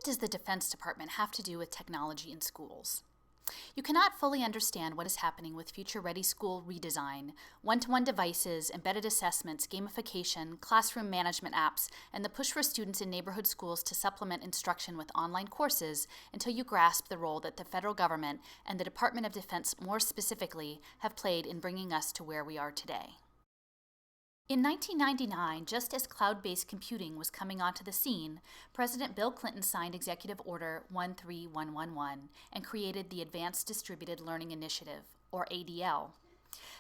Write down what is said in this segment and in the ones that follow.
does the Defense Department have to do with technology in schools? You cannot fully understand what is happening with Future Ready School redesign, one-to-one devices, embedded assessments, gamification, classroom management apps, and the push for students in neighborhood schools to supplement instruction with online courses until you grasp the role that the federal government and the Department of Defense more specifically have played in bringing us to where we are today. In 1999, just as cloud-based computing was coming onto the scene, President Bill Clinton signed Executive Order 13111 and created the Advanced Distributed Learning Initiative, or ADL.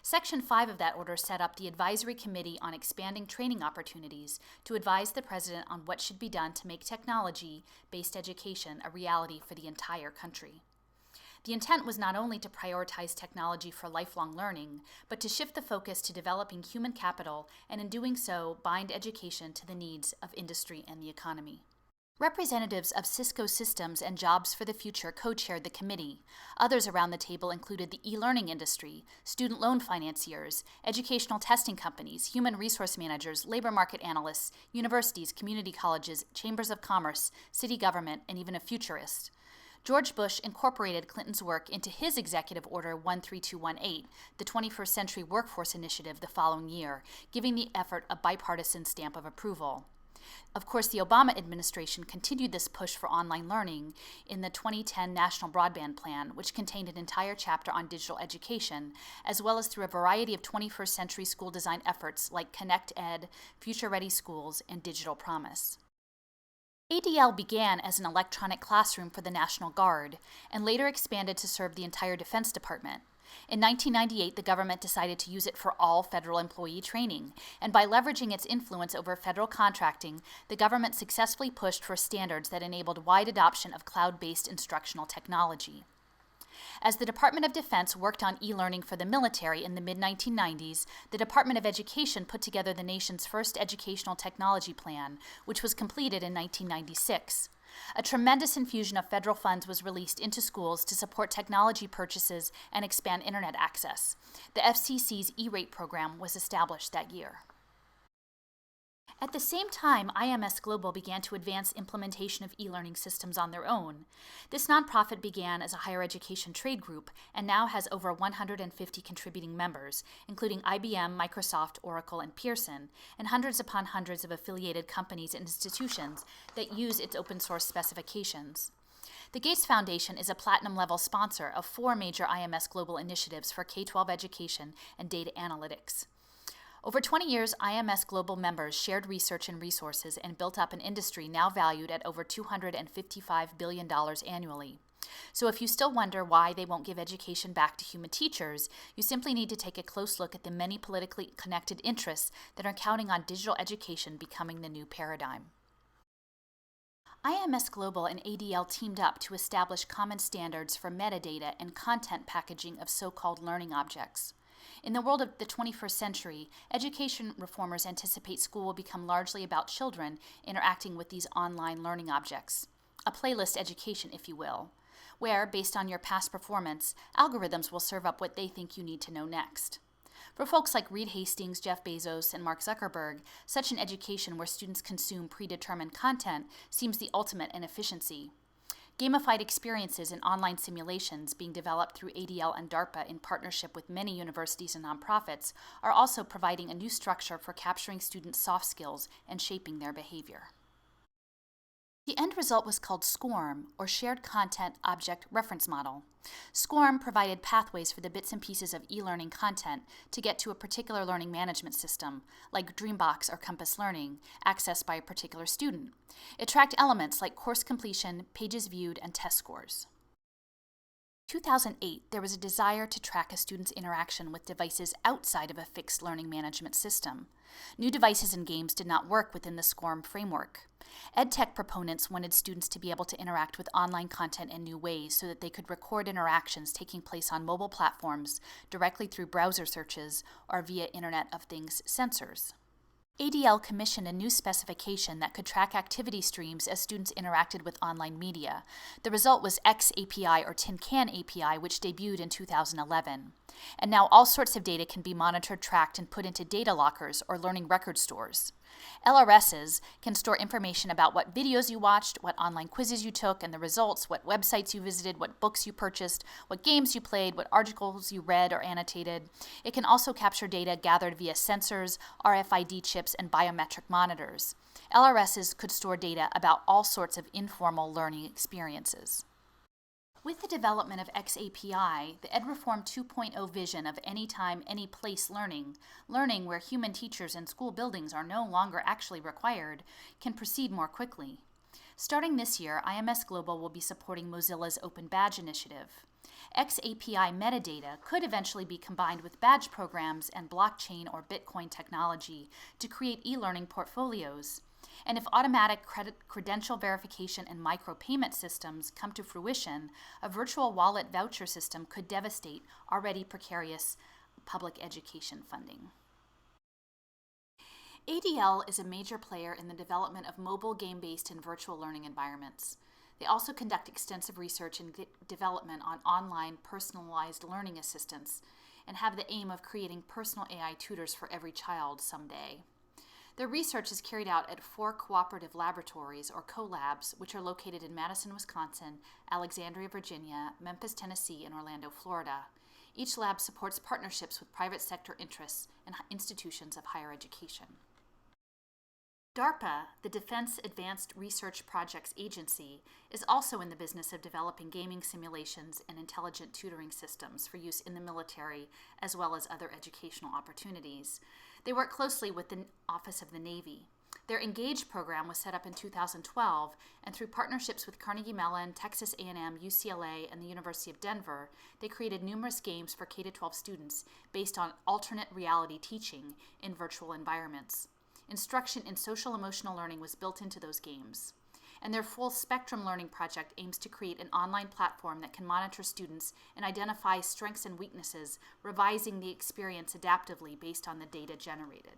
Section 5 of that order set up the Advisory Committee on Expanding Training Opportunities to advise the President on what should be done to make technology-based education a reality for the entire country. The intent was not only to prioritize technology for lifelong learning, but to shift the focus to developing human capital and in doing so, bind education to the needs of industry and the economy. Representatives of Cisco Systems and Jobs for the Future co-chaired the committee. Others around the table included the e-learning industry, student loan financiers, educational testing companies, human resource managers, labor market analysts, universities, community colleges, chambers of commerce, city government, and even a futurist. George Bush incorporated Clinton's work into his Executive Order 13218, the 21st Century Workforce Initiative, the following year, giving the effort a bipartisan stamp of approval. Of course, the Obama administration continued this push for online learning in the 2010 National Broadband Plan, which contained an entire chapter on digital education, as well as through a variety of 21st century school design efforts like Connect Ed, Future Ready Schools, and Digital Promise. ADL began as an electronic classroom for the National Guard and later expanded to serve the entire Defense Department. In 1998, the government decided to use it for all federal employee training, and by leveraging its influence over federal contracting, the government successfully pushed for standards that enabled wide adoption of cloud-based instructional technology. As the Department of Defense worked on e-learning for the military in the mid-1990s, the Department of Education put together the nation's first educational technology plan, which was completed in 1996. A tremendous infusion of federal funds was released into schools to support technology purchases and expand internet access. The FCC's E-Rate program was established that year. At the same time, IMS Global began to advance implementation of e-learning systems on their own. This nonprofit began as a higher education trade group and now has over 150 contributing members, including IBM, Microsoft, Oracle, and Pearson, and hundreds upon hundreds of affiliated companies and institutions that use its open source specifications. The Gates Foundation is a platinum-level sponsor of 4 major IMS Global initiatives for K-12 education and data analytics. Over 20 years, IMS Global members shared research and resources and built up an industry now valued at over $255 billion annually. So if you still wonder why they won't give education back to human teachers, you simply need to take a close look at the many politically connected interests that are counting on digital education becoming the new paradigm. IMS Global and ADL teamed up to establish common standards for metadata and content packaging of so-called learning objects. In the world of the 21st century, education reformers anticipate school will become largely about children interacting with these online learning objects, a playlist education, if you will, where, based on your past performance, algorithms will serve up what they think you need to know next. For folks like Reed Hastings, Jeff Bezos, and Mark Zuckerberg, such an education where students consume predetermined content seems the ultimate in efficiency. Gamified experiences and online simulations being developed through ADL and DARPA in partnership with many universities and nonprofits are also providing a new structure for capturing students' soft skills and shaping their behavior. The end result was called SCORM, or Shared Content Object Reference Model. SCORM provided pathways for the bits and pieces of e-learning content to get to a particular learning management system, like Dreambox or Compass Learning, accessed by a particular student. It tracked elements like course completion, pages viewed, and test scores. In 2008, there was a desire to track a student's interaction with devices outside of a fixed learning management system. New devices and games did not work within the SCORM framework. EdTech proponents wanted students to be able to interact with online content in new ways so that they could record interactions taking place on mobile platforms directly through browser searches or via Internet of Things sensors. ADL commissioned a new specification that could track activity streams as students interacted with online media. The result was XAPI, or Tin Can API, which debuted in 2011. And now all sorts of data can be monitored, tracked, and put into data lockers or learning record stores. LRSs can store information about what videos you watched, what online quizzes you took and the results, what websites you visited, what books you purchased, what games you played, what articles you read or annotated. It can also capture data gathered via sensors, RFID chips, and biometric monitors. LRSs could store data about all sorts of informal learning experiences. With the development of XAPI, the EdReform 2.0 vision of anytime, any-place learning, learning where human teachers and school buildings are no longer actually required, can proceed more quickly. Starting this year, IMS Global will be supporting Mozilla's Open Badge initiative. XAPI metadata could eventually be combined with badge programs and blockchain or Bitcoin technology to create e-learning portfolios. And if automatic credential verification and micropayment systems come to fruition, a virtual wallet voucher system could devastate already precarious public education funding. ADL is a major player in the development of mobile game-based and virtual learning environments. They also conduct extensive research and development on online personalized learning assistance and have the aim of creating personal AI tutors for every child someday. Their research is carried out at 4 cooperative laboratories, or CoLabs, which are located in Madison, Wisconsin, Alexandria, Virginia, Memphis, Tennessee, and Orlando, Florida. Each lab supports partnerships with private sector interests and institutions of higher education. DARPA, the Defense Advanced Research Projects Agency, is also in the business of developing gaming simulations and intelligent tutoring systems for use in the military, as well as other educational opportunities. They work closely with the Office of the Navy. Their ENGAGE program was set up in 2012, and through partnerships with Carnegie Mellon, Texas A&M, UCLA, and the University of Denver, they created numerous games for K-12 students based on alternate reality teaching in virtual environments. Instruction in social-emotional learning was built into those games. And their Full Spectrum Learning project aims to create an online platform that can monitor students and identify strengths and weaknesses, revising the experience adaptively based on the data generated.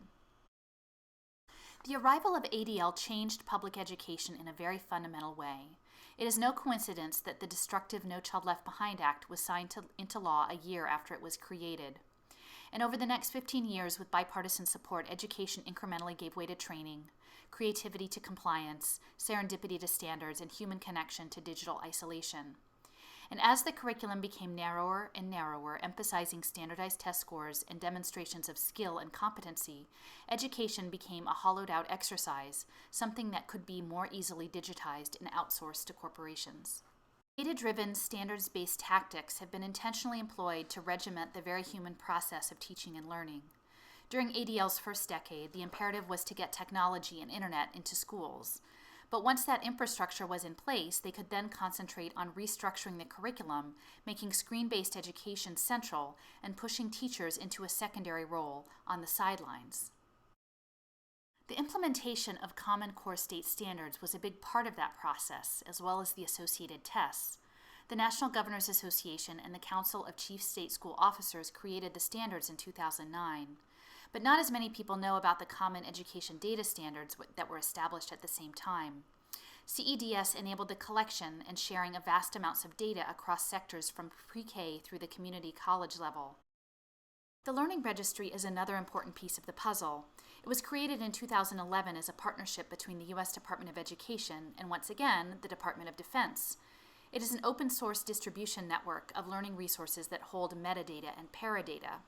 The arrival of ADL changed public education in a very fundamental way. It is no coincidence that the destructive No Child Left Behind Act was signed into law a year after it was created. And over the next 15 years, with bipartisan support, education incrementally gave way to training, creativity to compliance, serendipity to standards, and human connection to digital isolation. And as the curriculum became narrower and narrower, emphasizing standardized test scores and demonstrations of skill and competency, education became a hollowed-out exercise, something that could be more easily digitized and outsourced to corporations. Data-driven, standards-based tactics have been intentionally employed to regiment the very human process of teaching and learning. During ADL's first decade, the imperative was to get technology and internet into schools. But once that infrastructure was in place, they could then concentrate on restructuring the curriculum, making screen-based education central, and pushing teachers into a secondary role on the sidelines. The implementation of Common Core State Standards was a big part of that process, as well as the associated tests. The National Governors Association and the Council of Chief State School Officers created the standards in 2009. But not as many people know about the Common Education Data Standards that were established at the same time. CEDS enabled the collection and sharing of vast amounts of data across sectors from pre-K through the community college level. The Learning Registry is another important piece of the puzzle. It was created in 2011 as a partnership between the U.S. Department of Education and, once again, the Department of Defense. It is an open-source distribution network of learning resources that hold metadata and paradata.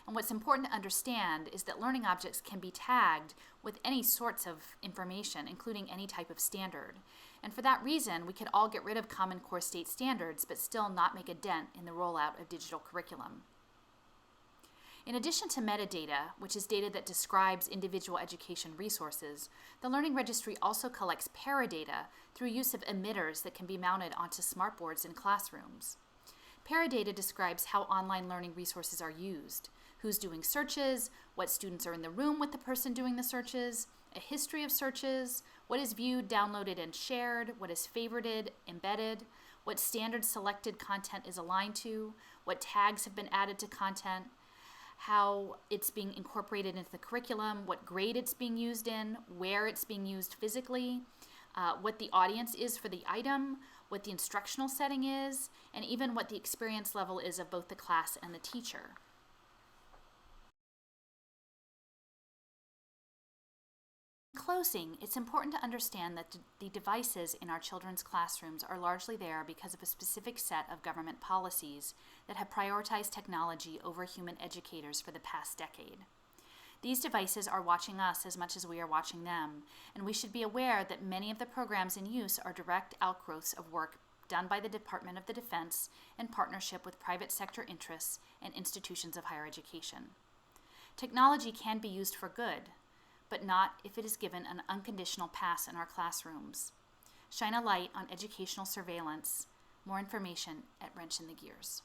And what's important to understand is that learning objects can be tagged with any sorts of information, including any type of standard. And for that reason, we could all get rid of Common Core State Standards, but still not make a dent in the rollout of digital curriculum. In addition to metadata, which is data that describes individual education resources, the Learning Registry also collects paradata through use of emitters that can be mounted onto smartboards in classrooms. Paradata describes how online learning resources are used, who's doing searches, what students are in the room with the person doing the searches, a history of searches, what is viewed, downloaded, and shared, what is favorited, embedded, what standard selected content is aligned to, what tags have been added to content, how it's being incorporated into the curriculum, what grade it's being used in, where it's being used physically, what the audience is for the item, what the instructional setting is, and even what the experience level is of both the class and the teacher. closing, it's important to understand that the devices in our children's classrooms are largely there because of a specific set of government policies that have prioritized technology over human educators for the past decade. These devices are watching us as much as we are watching them, and we should be aware that many of the programs in use are direct outgrowths of work done by the Department of Defense in partnership with private sector interests and institutions of higher education. Technology can be used for good, but not if it is given an unconditional pass in our classrooms. Shine a light on educational surveillance. More information at Wrench in the Gears.